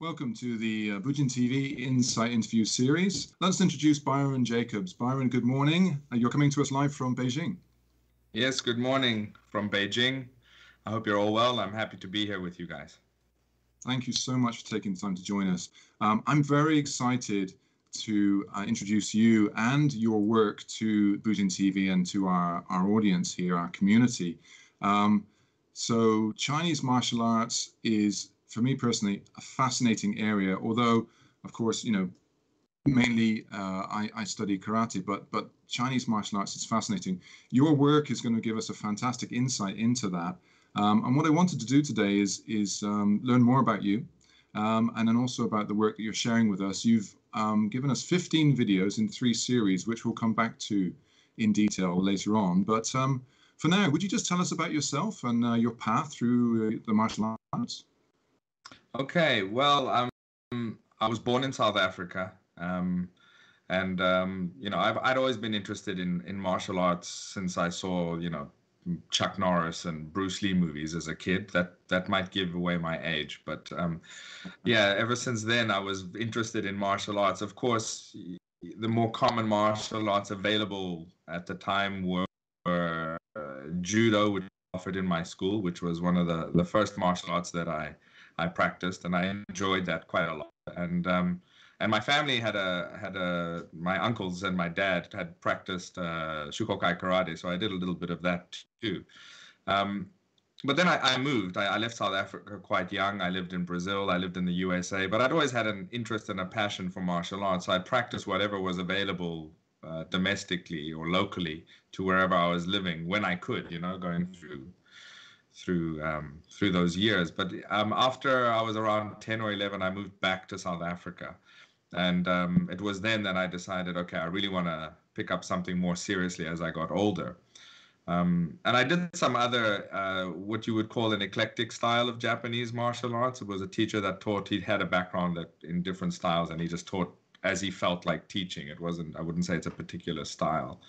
Welcome to the BujinTV Insight Interview Series. Let's introduce Byron Jacobs. Byron, good morning. You're coming to us live from Beijing. Yes, good morning from Beijing. I hope you're all well. I'm happy to be here with you guys. Thank you so much for taking the time to join us. I'm very excited to introduce you and your work to BujinTV and to our audience here, our community. So Chinese martial arts is, for me personally, a fascinating area, although, of course, mainly I study karate, but Chinese martial arts is fascinating. Your work is going to give us a fantastic insight into that. And what I wanted to do today is learn more about you, and then also about the work that you're sharing with us. You've given us 15 videos in 3 series, which we'll come back to in detail later on. But for now, would you just tell us about yourself and your path through the martial arts? Okay, well, I was born in South Africa, and I'd always been interested in martial arts since I saw, Chuck Norris and Bruce Lee movies as a kid. That might give away my age, but yeah, ever since then I was interested in martial arts. Of course, the more common martial arts available at the time were judo, which was offered in my school, which was one of the first martial arts that I practiced, and I enjoyed that quite a lot. And my family my uncles and my dad had practiced Shukokai karate, so I did a little bit of that too. But then I moved. I left South Africa quite young. I lived in Brazil. I lived in the USA. But I'd always had an interest and a passion for martial arts. So I practiced whatever was available domestically or locally to wherever I was living when I could, going through those years. But after I was around 10 or 11, I moved back to South Africa. And it was then that I decided, okay, I really want to pick up something more seriously as I got older. And I did some other, what you would call an eclectic style of Japanese martial arts. It was a teacher that taught. He had a background in different styles, and he just taught as he felt like teaching. It wasn't, I wouldn't say it's a particular style.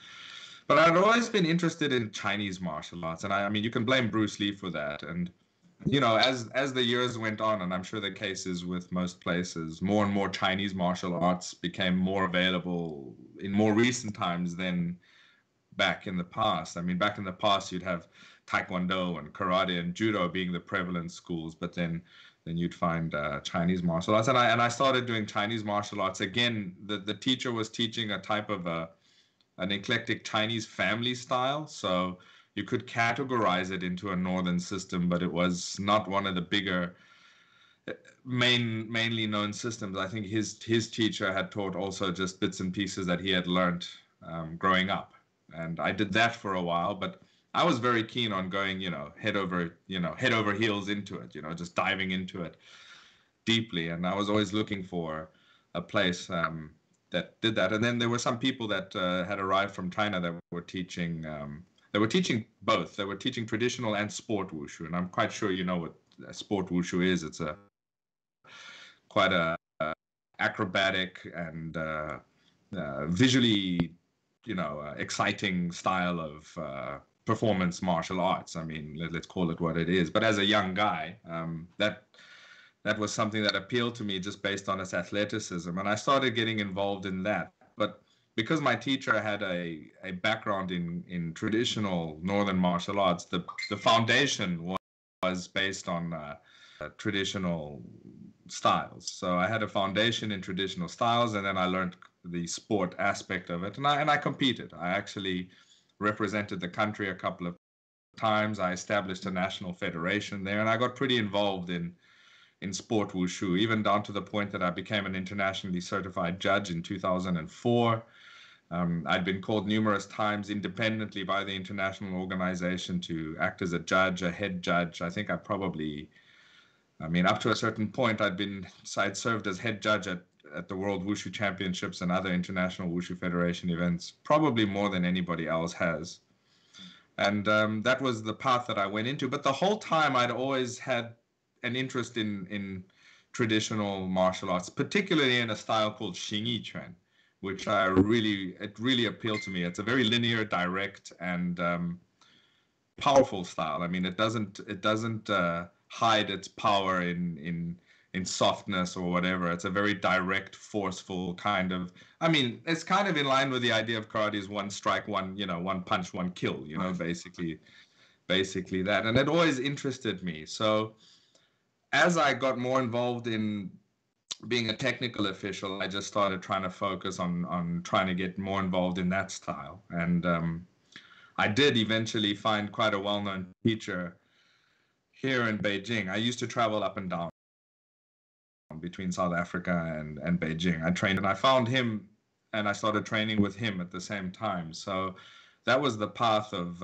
But I'd always been interested in Chinese martial arts. And I mean, you can blame Bruce Lee for that. And as the years went on, and I'm sure the case is with most places, more and more Chinese martial arts became more available in more recent times than back in the past. I mean, back in the past, you'd have Taekwondo and karate and judo being the prevalent schools, but then you'd find Chinese martial arts. And I started doing Chinese martial arts. Again, the teacher was teaching a type of an eclectic Chinese family style. So you could categorize it into a northern system, but it was not one of the bigger, mainly known systems. I think his teacher had taught also just bits and pieces that he had learned growing up. And I did that for a while, but I was very keen on going, head over heels into it, just diving into it deeply. And I was always looking for a place that did that. And then there were some people that had arrived from China that were teaching. They were teaching both. They were teaching traditional and sport wushu, and I'm quite sure you know what sport wushu is. It's quite a acrobatic and visually, exciting style of performance martial arts. I mean, let's call it what it is. But as a young guy, that was something that appealed to me just based on its athleticism, and I started getting involved in that. But because my teacher had a background in traditional northern martial arts, the foundation was based on traditional styles. So I had a foundation in traditional styles, and then I learned the sport aspect of it, and I competed. I actually represented the country a couple of times. I established a national federation there, and I got pretty involved in sport wushu, even down to the point that I became an internationally certified judge in 2004. I'd been called numerous times independently by the international organization to act as a judge, a head judge. I think up to a certain point, I'd served as head judge at the World Wushu Championships and other international Wushu Federation events, probably more than anybody else has. And that was the path that I went into. But the whole time, I'd always had an interest in traditional martial arts, particularly in a style called Xingyi Quan, which it really appealed to me. It's a very linear, direct, and powerful style. I mean, it doesn't hide its power in in softness or whatever. It's a very direct, forceful kind of, I mean, it's kind of in line with the idea of karate is one strike, one, you know, one punch, one kill, you know, basically that. And it always interested me. So as I got more involved in being a technical official, I just started trying to focus on trying to get more involved in that style. And I did eventually find quite a well-known teacher here in Beijing. I used to travel up and down between South Africa and Beijing. I trained and I found him and I started training with him at the same time. So that was the path of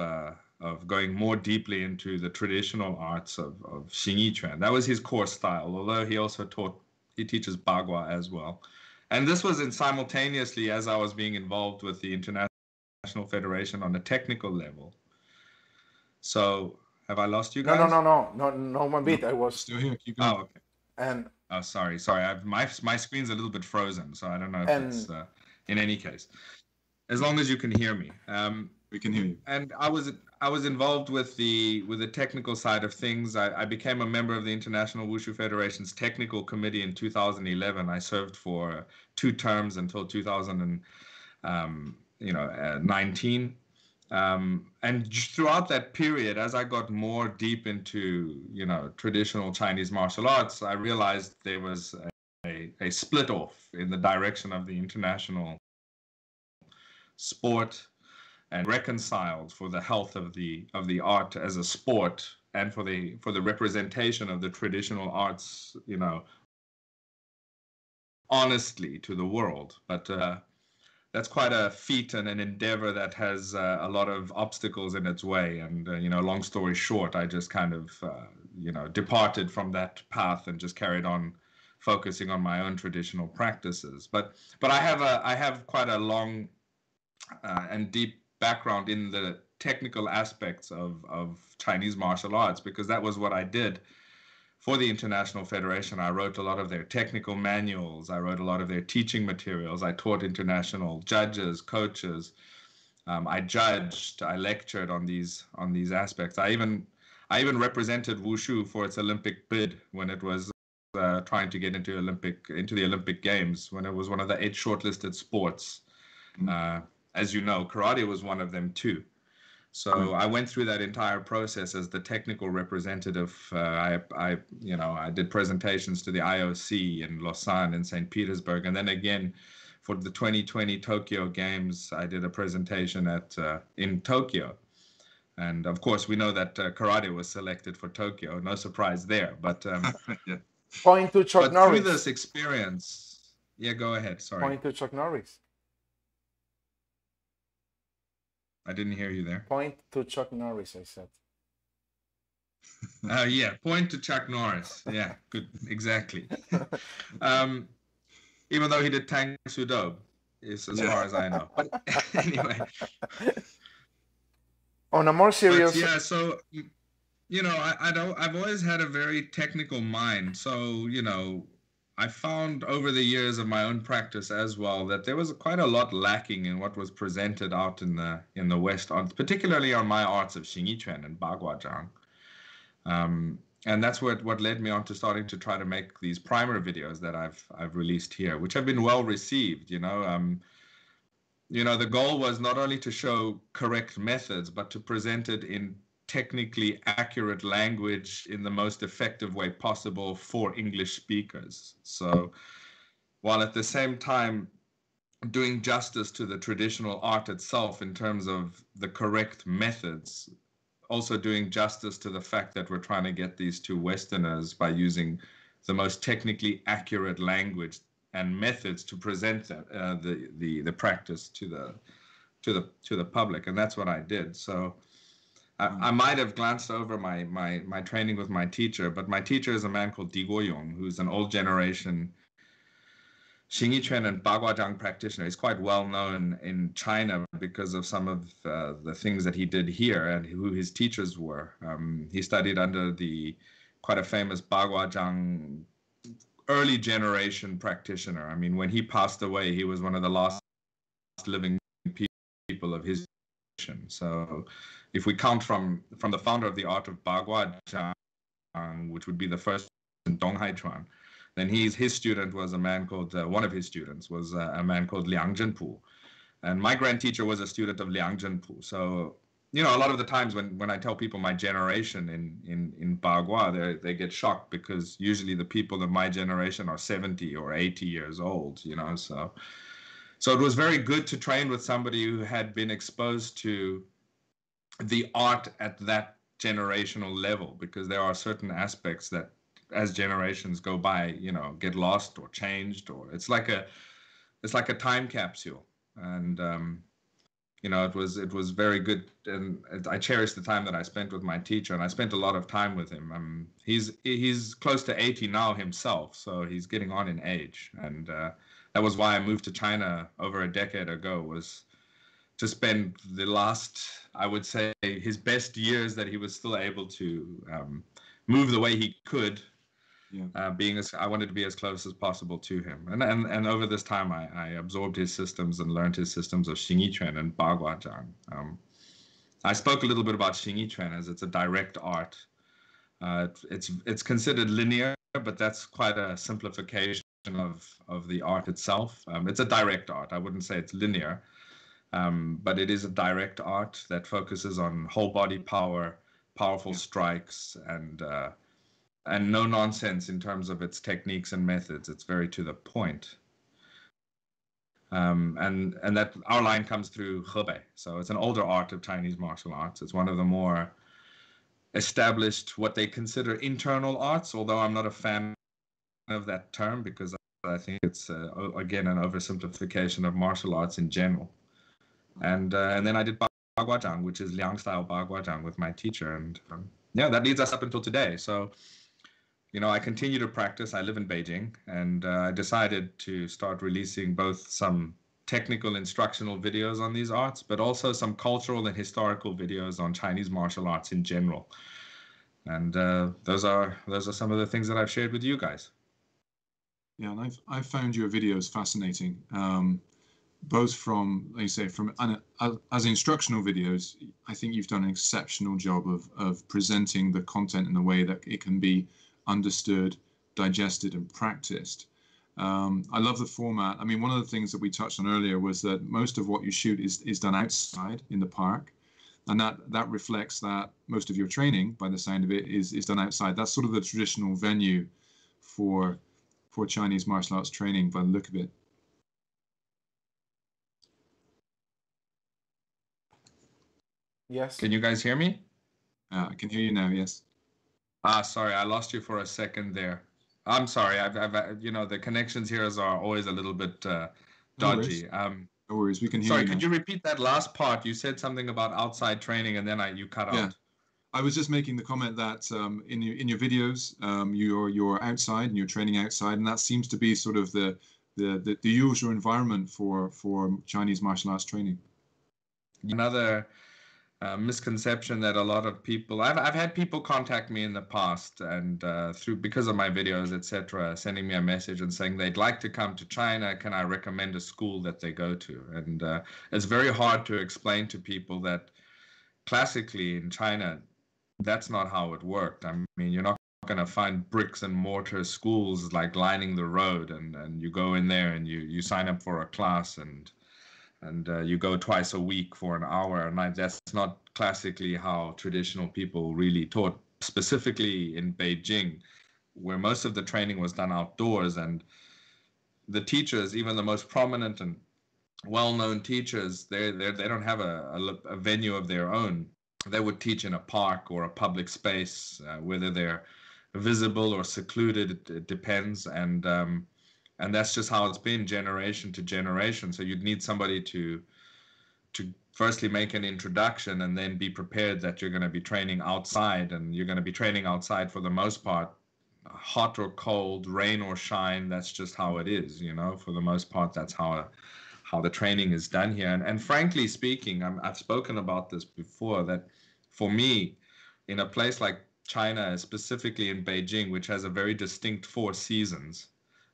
going more deeply into the traditional arts of Xingyi Quan. That was his core style, although he teaches Bagua as well. And this was simultaneously as I was being involved with the International Federation on a technical level. So have I lost you guys? No, one bit. I was still here. Keep going. Oh, okay. And oh, sorry. My screen's a little bit frozen, so I don't know if it's in any case. As long as you can hear me, we can hear you. And I was involved with the technical side of things. I became a member of the International Wushu Federation's technical committee in 2011. I served for 2 terms until 2019. And throughout that period, as I got more deep into, you know, traditional Chinese martial arts, I realized there was a split off in the direction of the international sport, and reconciled for the health of the art as a sport and for the representation of the traditional arts, you know, honestly to the world. But that's quite a feat and an endeavor that has a lot of obstacles in its way. And, you know, long story short, I just kind of, you know, departed from that path and just carried on focusing on my own traditional practices. But I have quite a long and deep background in the technical aspects of Chinese martial arts, because that was what I did for the International Federation. I wrote a lot of their technical manuals. I wrote a lot of their teaching materials. I taught international judges, coaches. I judged. I lectured on these aspects. I even represented Wushu for its Olympic bid when it was trying to get into the Olympic Games, when it was one of the 8 shortlisted sports. As you know, karate was one of them too. So I went through that entire process as the technical representative. I did presentations to the IOC in Lausanne and St. Petersburg. And then again, for the 2020 Tokyo Games, I did a presentation in Tokyo. And of course, we know that karate was selected for Tokyo. No surprise there. But yeah. Point to Chuck Norris. Through this experience, yeah, go ahead. Sorry. Point to Chuck Norris. I didn't hear you there. Point to Chuck Norris, I said. Yeah, point to Chuck Norris. Yeah, good, exactly. Even though he did Tang Sudo, is as far as I know. But anyway. On a more serious. But yeah, so you know, I've always had a very technical mind. So you know, I found over the years of my own practice as well that there was quite a lot lacking in what was presented out in the West, particularly on my arts of Xingyi Quan and Bagua Zhang. And that's what led me on to starting to try to make these primer videos that I've released here, which have been well received. You know, the goal was not only to show correct methods, but to present it in technically accurate language in the most effective way possible for English speakers. So while at the same time doing justice to the traditional art itself in terms of the correct methods, also doing justice to the fact that we're trying to get these to Westerners by using the most technically accurate language and methods to present the practice to the public. And that's what I did. So I might have glanced over my training with my teacher, but my teacher is a man called Di Guoyong, who's an old generation Xingyi Quan and Bagua Zhang practitioner. He's quite well known in China because of some of the things that he did here and who his teachers were. He studied under quite a famous Bagua Zhang early generation practitioner. I mean, when he passed away, he was one of the last living people of his generation. So if we count from the founder of the art of Bagua Zhang, which would be the first in Donghai Chuan, Then his student was a man called, one of his students was a man called Liang Zhenpu. And my grand teacher was a student of Liang Zhenpu. So, you know, a lot of the times when I tell people my generation in Bagua, they get shocked because usually the people of my generation are 70 or 80 years old, you know. So it was very good to train with somebody who had been exposed to the art at that generational level, because there are certain aspects that as generations go by, you know, get lost or changed, or it's like a time capsule. And you know, it was very good, and I cherish the time that I spent with my teacher, and I spent a lot of time with him. He's close to 80 now himself, so he's getting on in age, and that was why I moved to China over a decade ago, was to spend the last, I would say, his best years that he was still able to move the way he could. Yeah. I wanted to be as close as possible to him, and over this time I absorbed his systems and learned his systems of Xingyi Quan and Bagua Zhang. I spoke a little bit about Xingyi Quan as it's a direct art. It's considered linear, but that's quite a simplification of the art itself. It's a direct art. I wouldn't say it's linear, but it is a direct art that focuses on whole body power, powerful strikes, and no nonsense in terms of its techniques and methods. It's very to the point. And that our line comes through Hebei. So it's an older art of Chinese martial arts. It's one of the more established, what they consider internal arts, although I'm not a fan of that term because I think it's, again, an oversimplification of martial arts in general. And then I did Bagua Zhang, which is Liang style Bagua Zhang with my teacher. And yeah, that leads us up until today. So, you know, I continue to practice. I live in Beijing, and I decided to start releasing both some technical instructional videos on these arts, but also some cultural and historical videos on Chinese martial arts in general. And those are some of the things that I've shared with you guys. Yeah, and I've found your videos fascinating, both from, like you say, as instructional videos. I think you've done an exceptional job of presenting the content in a way that it can be understood, digested, and practiced. I love the format. I mean, one of the things that we touched on earlier was that most of what you shoot is done outside in the park, and that reflects that most of your training, by the sound of it, is done outside. That's sort of the traditional venue for Chinese martial arts training, by the look of it. Yes. Can you guys hear me? I can hear you now. Yes. Sorry, I lost you for a second there. I'm sorry. I've you know, the connections here are always a little bit dodgy. No worries. We can hear you. Sorry, could you repeat that last part? You said something about outside training, and then you cut out. I was just making the comment that in your videos, you're outside and you're training outside, and that seems to be sort of the usual environment for Chinese martial arts training. Another misconception that a lot of people, I've had people contact me in the past, and because of my videos, etc., sending me a message and saying they'd like to come to China. Can I recommend a school that they go to? And it's very hard to explain to people that classically in China, that's not how it worked. I mean, you're not going to find bricks and mortar schools like lining the road, and you go in there and you sign up for a class and you go twice a week for an hour a night. That's not classically how traditional people really taught, specifically in Beijing, where most of the training was done outdoors. And the teachers, even the most prominent and well-known teachers, they don't have a venue of their own. They would teach in a park or a public space, whether they're visible or secluded, it depends. And that's just how it's been generation to generation. So you'd need somebody to firstly make an introduction and then be prepared that you're going to be training outside, and you're going to be training outside for the most part, hot or cold, rain or shine. That's just how it is, you know. For the most part, that's how the training is done here. And frankly speaking, I've spoken about this before, that for me, in a place like China, specifically in Beijing, which has a very distinct 4 seasons,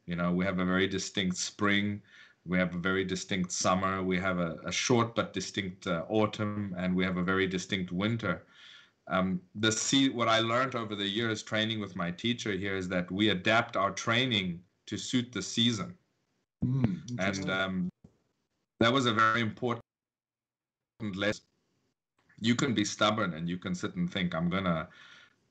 you know, we have a very distinct spring, we have a very distinct summer, we have a short but distinct autumn, and we have a very distinct winter. What I learned over the years training with my teacher here is that we adapt our training to suit the season. And that was a very important lesson. You can be stubborn and you can sit and think, I'm going to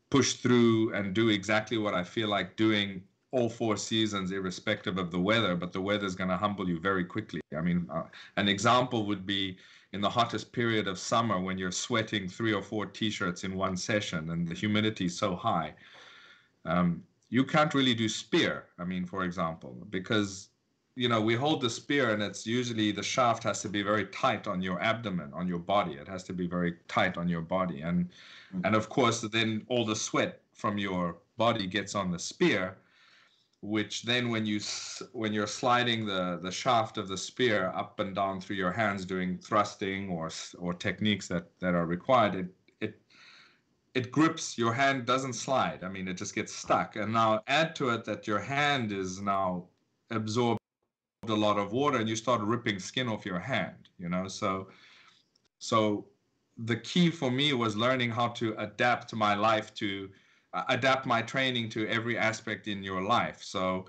push through and do exactly what I feel like doing all 4 seasons, irrespective of the weather, but the weather is going to humble you very quickly. I mean, an example would be in the hottest period of summer when you're sweating 3 or 4 t-shirts in one session and the humidity is so high. You can't really do spear, I mean, for example, because, you know, we hold the spear and it's usually the shaft has to be very tight on your abdomen, on your body. It has to be very tight on your body. And of course, then all the sweat from your body gets on the spear, which then when you're sliding the shaft of the spear up and down through your hands doing thrusting or techniques that are required, it grips, your hand doesn't slide. I mean, it just gets stuck. And now add to it that your hand is now absorbed a lot of water and you start ripping skin off your hand, you know. So the key for me was learning how to adapt my life to adapt my training to every aspect in your life. So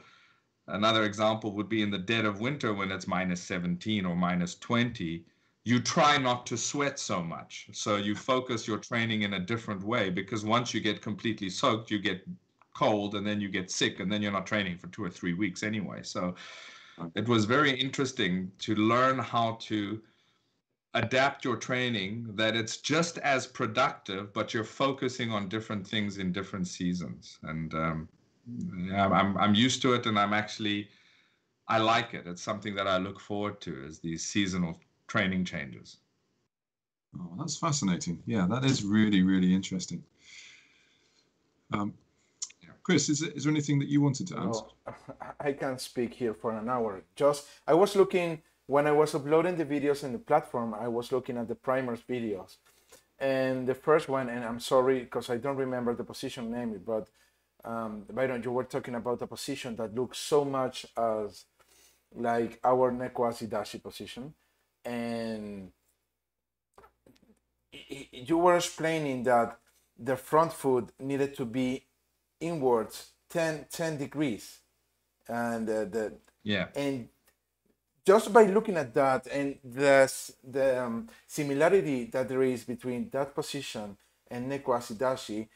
another example would be in the dead of winter when it's -17 or -20, you try not to sweat so much. So you focus your training in a different way, because once you get completely soaked, you get cold and then you get sick and then you're not training for 2 or 3 weeks anyway. So it was very interesting to learn how to adapt your training, that it's just as productive, but you're focusing on different things in different seasons. And yeah, I'm used to it, and I like it. It's something that I look forward to, is these seasonal training changes. Oh, that's fascinating. Yeah, that is really, really interesting. Chris, is there anything that you wanted to ask? I can speak here for an hour. I was looking, when I was uploading the videos in the platform, I was looking at the primers videos. And the first one, and I'm sorry because I don't remember the position name, but Byron, you were talking about a position that looks so much as like our Nekwasi Dashi position. And you were explaining that the front foot needed to be inwards 10 degrees. And and just by looking at that and the similarity that there is between that position and Nekwasi Dashi,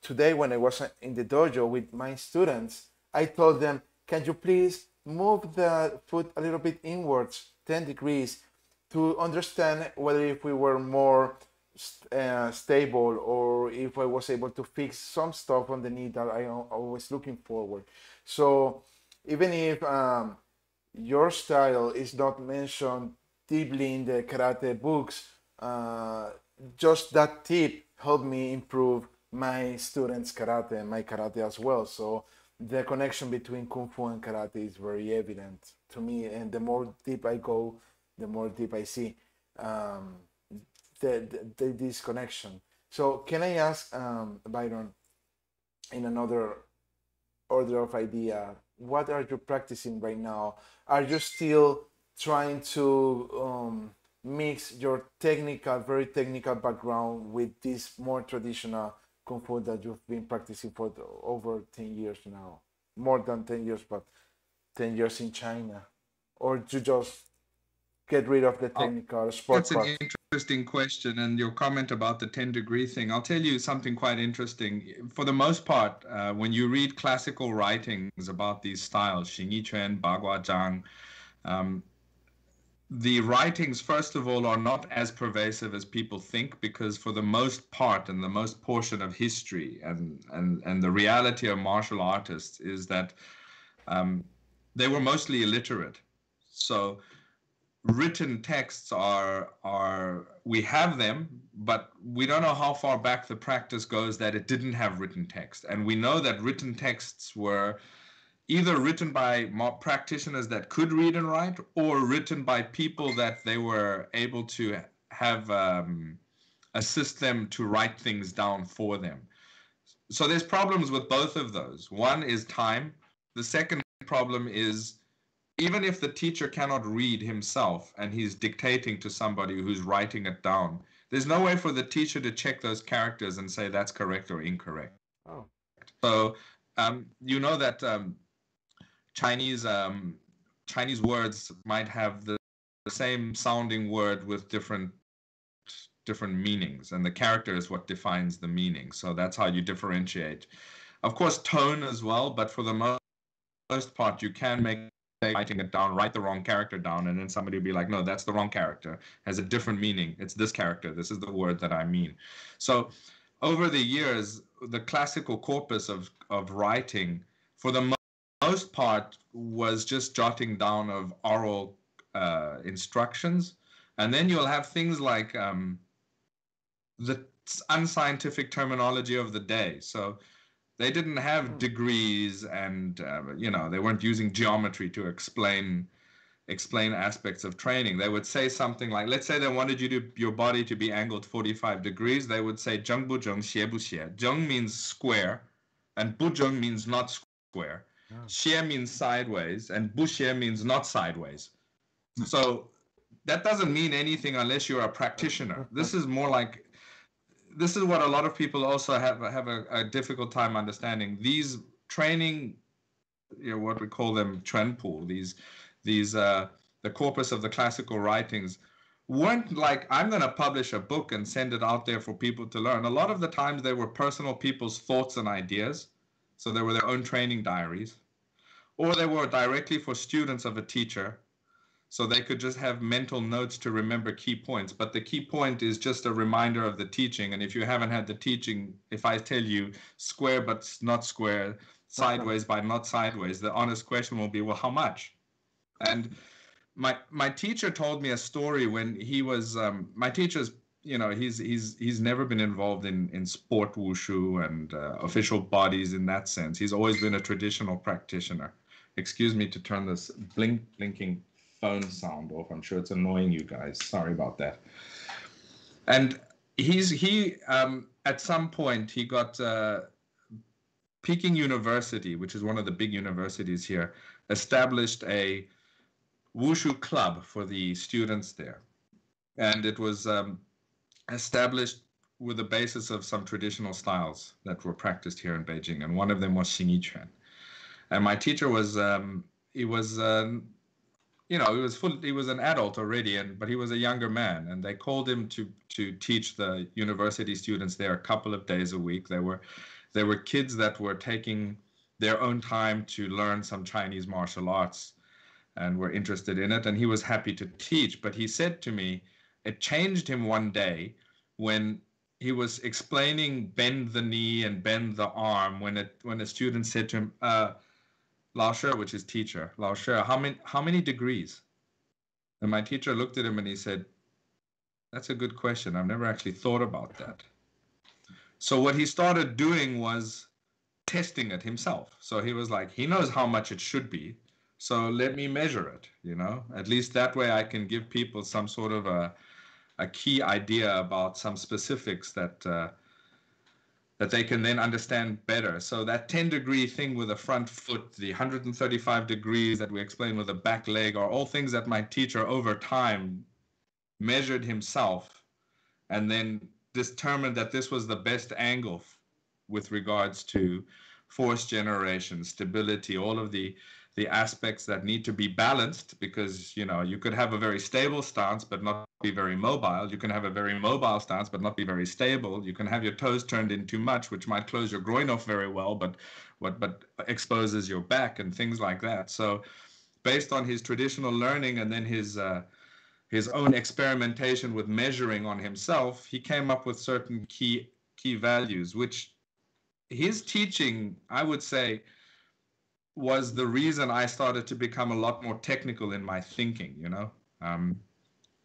today when I was in the dojo with my students, I told them, can you please move the foot a little bit inwards 10 degrees to understand whether if we were more stable or if I was able to fix some stuff on the knee that I was looking forward. So even if your style is not mentioned deeply in the karate books, just that tip helped me improve my students' karate and my karate as well. So the connection between Kung Fu and karate is very evident to me. And the more deep I go, the more deep I see this connection. So can I ask, Byron, in another order of idea, what are you practicing right now? Are you still trying to mix your very technical background with this more traditional Kung Fu that you've been practicing for over 10 years now? More than 10 years, but 10 years in China? Or you just get rid of the technical sport part? That's an interesting question, and your comment about the 10-degree thing. I'll tell you something quite interesting. For the most part, when you read classical writings about these styles, Xingyi Quan, Bagua Zhang, the writings, first of all, are not as pervasive as people think, because for the most part and the most portion of history and the reality of martial artists is that they were mostly illiterate. So written texts we have them, but we don't know how far back the practice goes that it didn't have written text. And we know that written texts were either written by practitioners that could read and write, or written by people that they were able to have assist them to write things down for them. So there's problems with both of those. One is time. The second problem is, even if the teacher cannot read himself and he's dictating to somebody who's writing it down, there's no way for the teacher to check those characters and say that's correct or incorrect. Oh. So you know that Chinese Chinese words might have the same sounding word with different meanings, and the character is what defines the meaning. So that's how you differentiate. Of course, tone as well, but for the most part, you can make writing it down, write the wrong character down, and then somebody will be like, no, that's the wrong character, has a different meaning. It's this character. This is the word that I mean. So over the years, the classical corpus of writing, for the most part, was just jotting down of oral instructions. And then you'll have things like the unscientific terminology of the day. So they didn't have degrees, and they weren't using geometry to explain aspects of training. They would say something like, let's say they wanted your body to be angled 45 degrees. They would say, 正不正,斜不斜. 正 means square, and 不正 means not square. 斜 means sideways, and 不斜 means not sideways. So that doesn't mean anything unless you're a practitioner. This is more like, this is what a lot of people also have a difficult time understanding. These training, what we call them, 全谱, the corpus of the classical writings, weren't like, I'm going to publish a book and send it out there for people to learn. A lot of the times they were personal people's thoughts and ideas. So they were their own training diaries, or they were directly for students of a teacher. So they could just have mental notes to remember key points. But the key point is just a reminder of the teaching. And if you haven't had the teaching, if I tell you square but not square, sideways but not sideways, the honest question will be, well, how much? And my teacher told me a story when he was, my teacher's, he's never been involved in sport wushu and official bodies in that sense. He's always been a traditional practitioner. Excuse me to turn this blinking phone sound off. I'm sure it's annoying you guys. Sorry about that. And he at some point he got Peking University, which is one of the big universities here, established a Wushu club for the students there. And it was established with the basis of some traditional styles that were practiced here in Beijing. And one of them was Xingyi Quan. And my teacher was, he was an adult already, but he was a younger man. And they called him to teach the university students there a couple of days a week. There were kids that were taking their own time to learn some Chinese martial arts and were interested in it, and he was happy to teach. But he said to me, it changed him one day when he was explaining bend the knee and bend the arm, when a student said to him, Lao She, which is teacher, Lao She, how many degrees? And my teacher looked at him and he said, that's a good question. I've never actually thought about that. So what he started doing was testing it himself. So he was like, he knows how much it should be, so let me measure it, At least that way I can give people some sort of a key idea about some specifics that they can then understand better. So that 10-degree thing with the front foot, the 135 degrees that we explained with the back leg, are all things that my teacher over time measured himself and then determined that this was the best angle with regards to force generation, stability, all of the aspects that need to be balanced, because you could have a very stable stance but not be very mobile. You can have a very mobile stance but not be very stable. You can have your toes turned in too much, which might close your groin off very well, but exposes your back and things like that. So based on his traditional learning and then his own experimentation with measuring on himself, he came up with certain key values, which his teaching, I would say, was the reason I started to become a lot more technical in my thinking,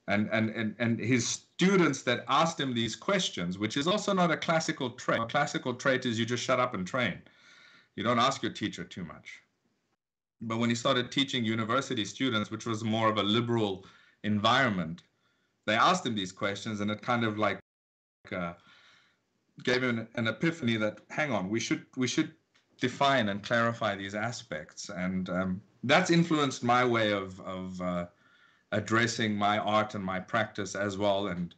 and his students that asked him these questions, which is also not a classical trait. A classical trait is you just shut up and train. You don't ask your teacher too much. But when he started teaching university students, which was more of a liberal environment, they asked him these questions, and it kind of like gave him an epiphany that, hang on, we should define and clarify these aspects. And that's influenced my way of addressing my art and my practice as well. And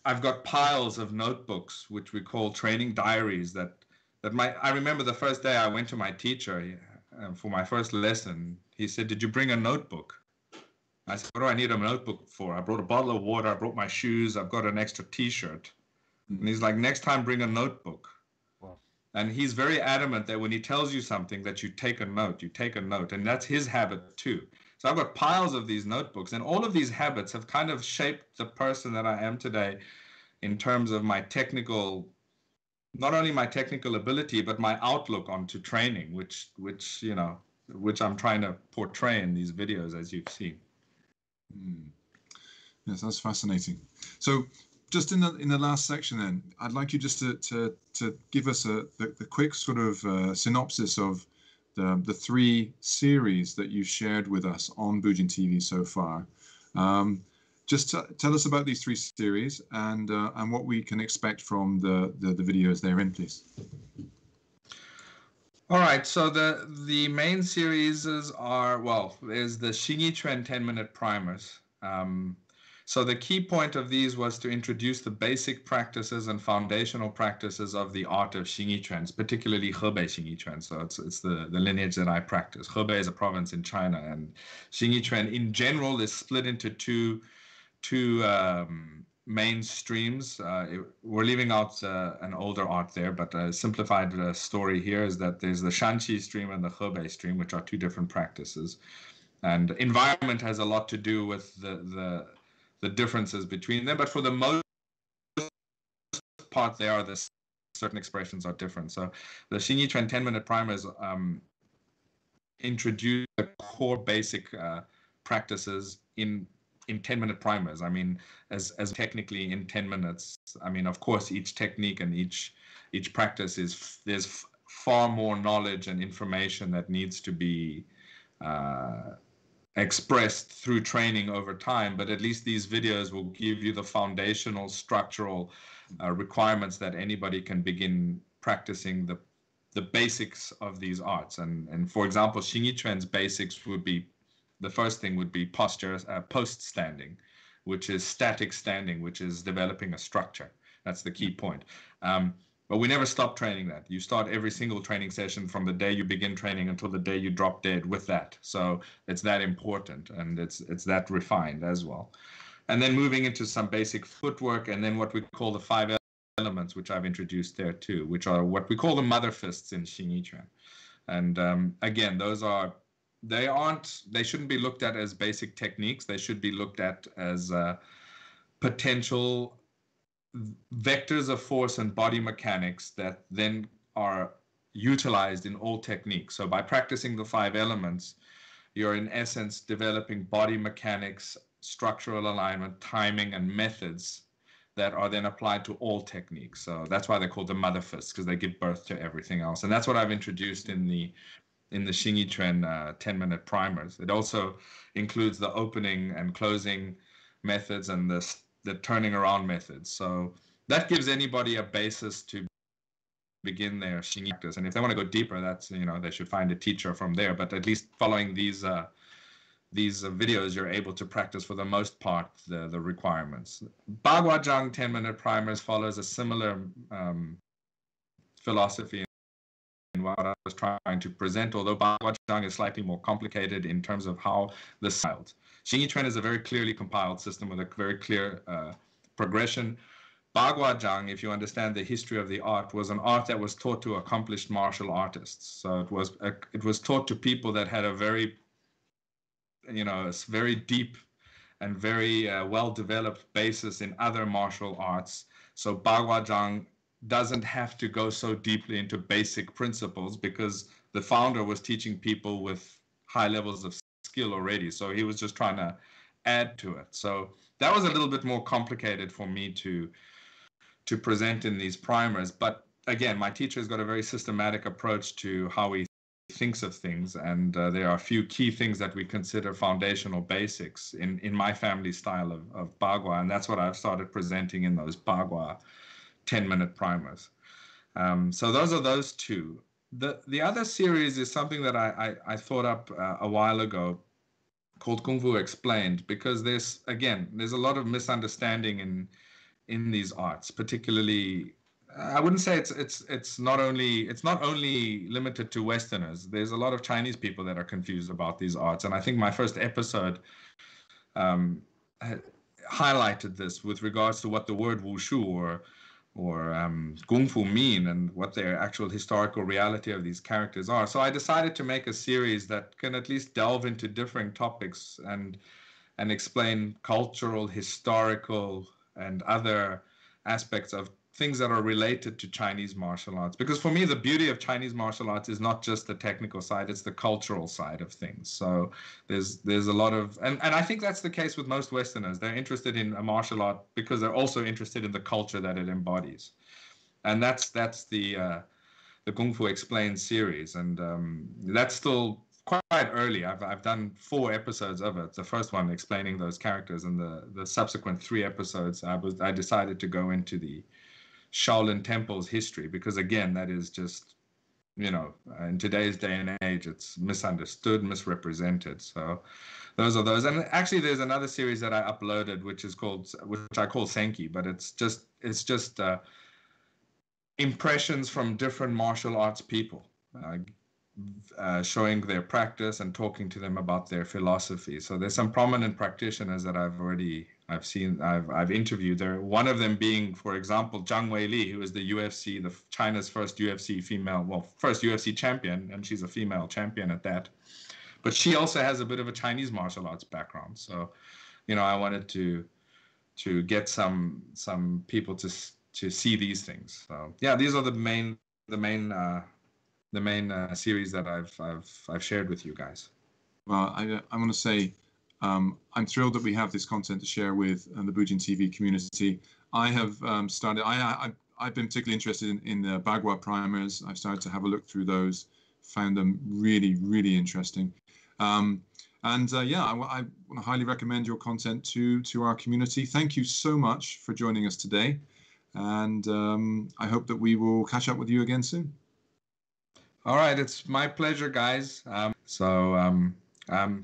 I've got piles of notebooks, which we call training diaries. I remember the first day I went to my teacher for my first lesson. He said, "Did you bring a notebook?" I said, "What do I need a notebook for? I brought a bottle of water. I brought my shoes. I've got an extra T-shirt." And he's like, "Next time, bring a notebook." Wow. And he's very adamant that when he tells you something, that you take a note. You take a note, and that's his habit too. So I've got piles of these notebooks, and all of these habits have kind of shaped the person that I am today in terms of my technical, not only my technical ability, but my outlook onto training, which I'm trying to portray in these videos, as you've seen. Yes, that's fascinating. So just in the last section then, I'd like you just to give us the quick sort of synopsis of the 3 series that you've shared with us on BujinTV so far. Just tell us about these 3 series and what we can expect from the videos therein, please. All right, so the main series are, there's the Xingyi Quan 10-minute primers. So the key point of these was to introduce the basic practices and foundational practices of the art of Xingyi Quan, particularly Hebei Xingyi Quan. So it's the lineage that I practice. Hebei is a province in China, and Xingyi Quan in general is split into two main streams. We're leaving out an older art there, but a simplified story here is that there's the Shanqi stream and the Hebei stream, which are 2 different practices. And environment has a lot to do with the differences between them, but for the most part, certain expressions are different. So the Xingyi Quan 10-minute primers introduce the core basic practices in 10-minute primers. I mean, as technically in 10 minutes. I mean, of course, each technique and each practice there's far more knowledge and information that needs to be expressed through training over time, but at least these videos will give you the foundational structural requirements that anybody can begin practicing the basics of these arts. And for example, Xingyi Quan's basics would be, the first thing would be posture, post standing, which is static standing, which is developing a structure. That's the key point. But we never stop training that. You start every single training session from the day you begin training until the day you drop dead with that. So it's that important, and it's that refined as well. And then moving into some basic footwork, and then what we call the 5 elements, which I've introduced there too, which are what we call the mother fists in Xingyi Quan. And again, they shouldn't be looked at as basic techniques. They should be looked at as potential vectors of force and body mechanics that then are utilized in all techniques. So by practicing the 5 elements, you're in essence developing body mechanics, structural alignment, timing, and methods that are then applied to all techniques. So that's why they're called the mother fists, because they give birth to everything else. And that's what I've introduced in the Xingyi Quan 10-minute primers. It also includes the opening and closing methods and the turning around methods. So that gives anybody a basis to begin their Xingyi practice. And if they want to go deeper, that's, they should find a teacher from there. But at least following these videos, you're able to practice for the most part the requirements. Bagua Zhang 10-minute primers follows a similar philosophy in what I was trying to present, although Bagua Zhang is slightly more complicated in terms of how the styled. Xingyi Quan is a very clearly compiled system with a very clear progression. Bagua Zhang, if you understand the history of the art, was an art that was taught to accomplished martial artists. So it was taught to people that had a very, very deep and very well-developed basis in other martial arts. So Bagua Zhang doesn't have to go so deeply into basic principles because the founder was teaching people with high levels of skill already. So he was just trying to add to it. So that was a little bit more complicated for me to present in these primers. But again, my teacher has got a very systematic approach to how he thinks of things. And there are a few key things that we consider foundational basics in my family style of Bagua. And that's what I've started presenting in those Bagua 10-minute primers. So those are those 2. The other series is something that I thought up a while ago. called Kung Fu Explained, because there's a lot of misunderstanding in these arts, particularly. I wouldn't say it's not only limited to Westerners. There's a lot of Chinese people that are confused about these arts, and I think my first episode highlighted this with regards to what the word Wushu or Kung Fu mean and what their actual historical reality of these characters are. So I decided to make a series that can at least delve into different topics and explain cultural, historical, and other aspects of things that are related to Chinese martial arts. Because for me, the beauty of Chinese martial arts is not just the technical side, it's the cultural side of things. So there's a lot of, and I think that's the case with most Westerners. They're interested in a martial art because they're also interested in the culture that it embodies. And that's the Kung Fu Explained series. And that's still quite early. I've done 4 episodes of it. The first one explaining those characters, and the subsequent 3 episodes, I decided to go into the Shaolin Temple's history, because again, that is just, in today's day and age, it's misunderstood, misrepresented. So those are those. And actually, there's another series that I uploaded, which I call Xingyi, but it's just impressions from different martial arts people, showing their practice and talking to them about their philosophy. So there's some prominent practitioners that I've interviewed there. One of them being, for example, Zhang Weili, who is China's first UFC champion, and she's a female champion at that. But she also has a bit of a Chinese martial arts background. So, I wanted to get some people to see these things. So yeah, these are the main series that I've shared with you guys. Well, I want to say I'm thrilled that we have this content to share with the BujinTV community. I have started. I've been particularly interested in the Bagua primers. I've started to have a look through those. Found them really, really interesting. I want to highly recommend your content to our community. Thank you so much for joining us today, and I hope that we will catch up with you again soon. All right, it's my pleasure, guys. It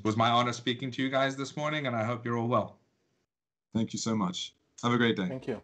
was my honor speaking to you guys this morning, and I hope you're all well. Thank you so much. Have a great day. Thank you.